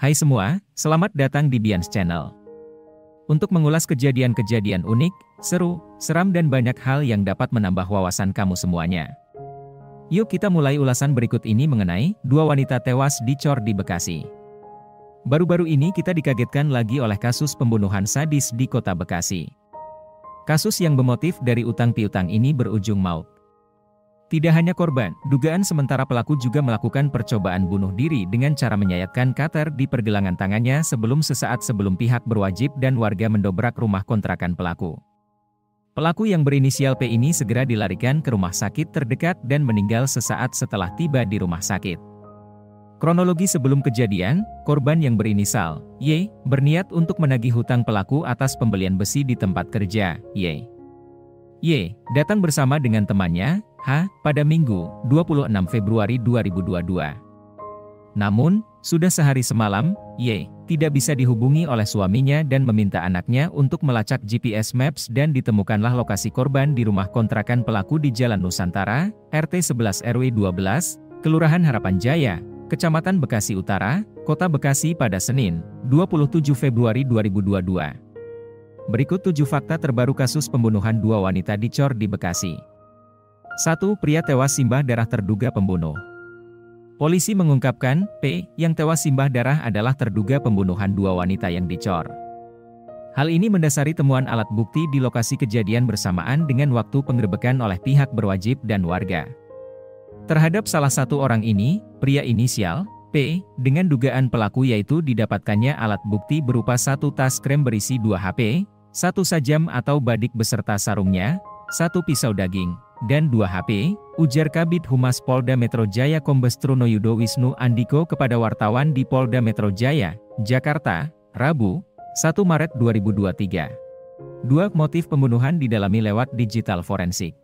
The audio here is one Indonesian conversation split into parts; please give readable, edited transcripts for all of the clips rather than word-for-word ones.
Hai semua, selamat datang di Bians Channel. Untuk mengulas kejadian-kejadian unik, seru, seram dan banyak hal yang dapat menambah wawasan kamu semuanya. Yuk kita mulai ulasan berikut ini mengenai dua wanita tewas dicor di Bekasi. Baru-baru ini kita dikagetkan lagi oleh kasus pembunuhan sadis di kota Bekasi. Kasus yang bermotif dari utang piutang ini berujung maut. Tidak hanya korban, dugaan sementara pelaku juga melakukan percobaan bunuh diri dengan cara menyayatkan cutter di pergelangan tangannya sesaat sebelum pihak berwajib dan warga mendobrak rumah kontrakan pelaku. Pelaku yang berinisial P ini segera dilarikan ke rumah sakit terdekat dan meninggal sesaat setelah tiba di rumah sakit. Kronologi sebelum kejadian, korban yang berinisial Y berniat untuk menagih hutang pelaku atas pembelian besi di tempat kerja Y datang bersama dengan temannya H pada Minggu, 26 Februari 2022. Namun, sudah sehari semalam, Y tidak bisa dihubungi oleh suaminya dan meminta anaknya untuk melacak GPS Maps dan ditemukanlah lokasi korban di rumah kontrakan pelaku di Jalan Nusantara, RT 11 RW 12, Kelurahan Harapan Jaya, Kecamatan Bekasi Utara, Kota Bekasi pada Senin, 27 Februari 2022. Berikut 7 fakta terbaru kasus pembunuhan dua wanita dicor di Bekasi. 1. Pria tewas simbah darah terduga pembunuh. Polisi mengungkapkan, P, yang tewas simbah darah adalah terduga pembunuhan dua wanita yang dicor. Hal ini mendasari temuan alat bukti di lokasi kejadian bersamaan dengan waktu penggerebekan oleh pihak berwajib dan warga. Terhadap salah satu orang ini, pria inisial P, dengan dugaan pelaku yaitu didapatkannya alat bukti berupa satu tas krem berisi 2 HP, satu sajam atau badik beserta sarungnya, satu pisau daging, dan 2 HP, ujar Kabid Humas Polda Metro Jaya Kombes Trunoyudo Wisnu Andiko kepada wartawan di Polda Metro Jaya, Jakarta, Rabu, 1 Maret 2023. 2. Motif pembunuhan didalami lewat digital forensik.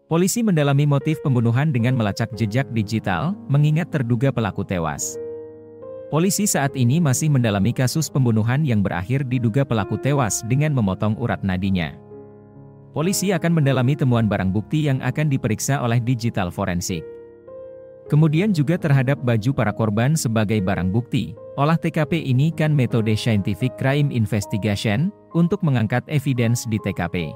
Polisi mendalami motif pembunuhan dengan melacak jejak digital, mengingat terduga pelaku tewas. Polisi saat ini masih mendalami kasus pembunuhan yang berakhir diduga pelaku tewas dengan memotong urat nadinya. Polisi akan mendalami temuan barang bukti yang akan diperiksa oleh digital forensik. Kemudian juga terhadap baju para korban sebagai barang bukti. Olah TKP ini kan metode scientific crime investigation, untuk mengangkat evidence di TKP.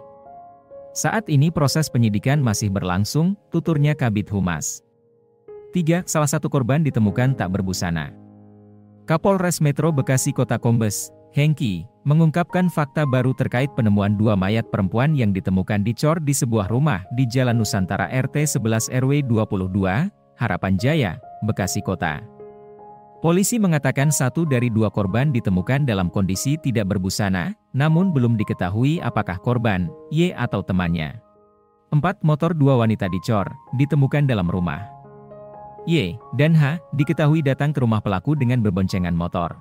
Saat ini proses penyidikan masih berlangsung, tuturnya Kabid Humas. 3. Salah satu korban ditemukan tak berbusana. Kapolres Metro Bekasi Kota Kombes Hengki mengungkapkan fakta baru terkait penemuan 2 mayat perempuan yang ditemukan dicor di sebuah rumah di Jalan Nusantara RT 11 RW 22, Harapan Jaya, Bekasi Kota. Polisi mengatakan 1 dari 2 korban ditemukan dalam kondisi tidak berbusana, namun belum diketahui apakah korban, Y atau temannya. 4. Motor 2 wanita dicor, ditemukan dalam rumah. Y dan H diketahui datang ke rumah pelaku dengan berboncengan motor.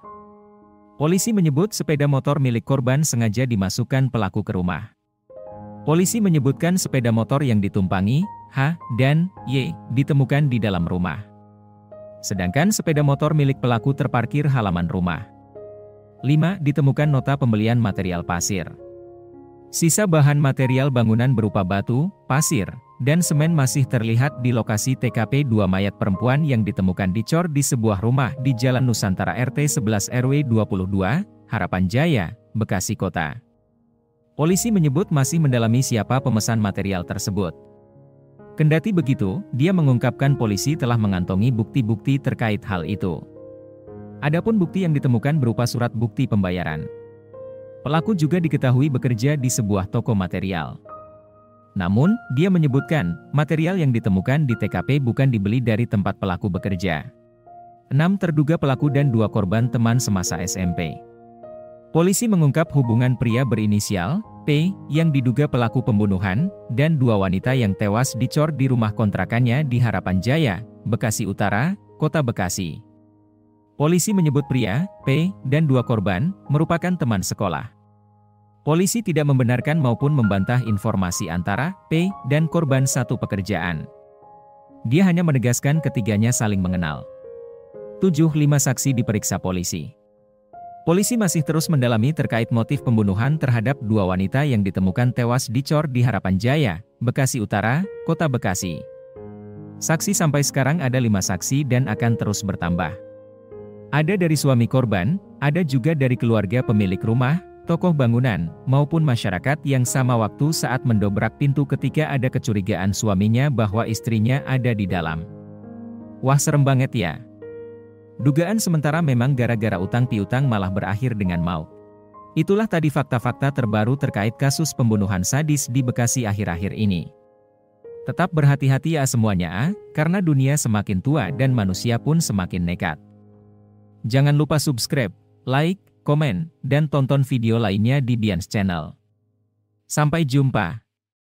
Polisi menyebut sepeda motor milik korban sengaja dimasukkan pelaku ke rumah. Polisi menyebutkan sepeda motor yang ditumpangi, H dan Y, ditemukan di dalam rumah. Sedangkan sepeda motor milik pelaku terparkir halaman rumah. 5. Ditemukan nota pembelian material pasir. Sisa bahan material bangunan berupa batu, pasir, dan semen masih terlihat di lokasi TKP 2 mayat perempuan yang ditemukan dicor di sebuah rumah di Jalan Nusantara RT 11 RW 22, Harapan Jaya, Bekasi Kota. Polisi menyebut masih mendalami siapa pemesan material tersebut. Kendati begitu, dia mengungkapkan polisi telah mengantongi bukti-bukti terkait hal itu. Adapun bukti yang ditemukan berupa surat bukti pembayaran. Pelaku juga diketahui bekerja di sebuah toko material. Namun, dia menyebutkan, material yang ditemukan di TKP bukan dibeli dari tempat pelaku bekerja. 6. Terduga pelaku dan 2 korban teman semasa SMP. Polisi mengungkap hubungan pria berinisial P, yang diduga pelaku pembunuhan, dan 2 wanita yang tewas dicor di rumah kontrakannya di Harapan Jaya, Bekasi Utara, Kota Bekasi. Polisi menyebut pria, P, dan 2 korban, merupakan teman sekolah. Polisi tidak membenarkan maupun membantah informasi antara P dan korban satu pekerjaan. Dia hanya menegaskan ketiganya saling mengenal. 7. 5 saksi diperiksa polisi. Polisi masih terus mendalami terkait motif pembunuhan terhadap 2 wanita yang ditemukan tewas dicor di Harapan Jaya, Bekasi Utara, Kota Bekasi. Saksi sampai sekarang ada 5 saksi dan akan terus bertambah. Ada dari suami korban, ada juga dari keluarga pemilik rumah, tokoh bangunan, maupun masyarakat yang sama waktu saat mendobrak pintu ketika ada kecurigaan suaminya bahwa istrinya ada di dalam. Wah, serem banget ya. Dugaan sementara memang gara-gara utang piutang malah berakhir dengan maut. Itulah tadi fakta-fakta terbaru terkait kasus pembunuhan sadis di Bekasi akhir-akhir ini. Tetap berhati-hati ya semuanya, karena dunia semakin tua dan manusia pun semakin nekat. Jangan lupa subscribe, like, komen, dan tonton video lainnya di Bians Channel. Sampai jumpa.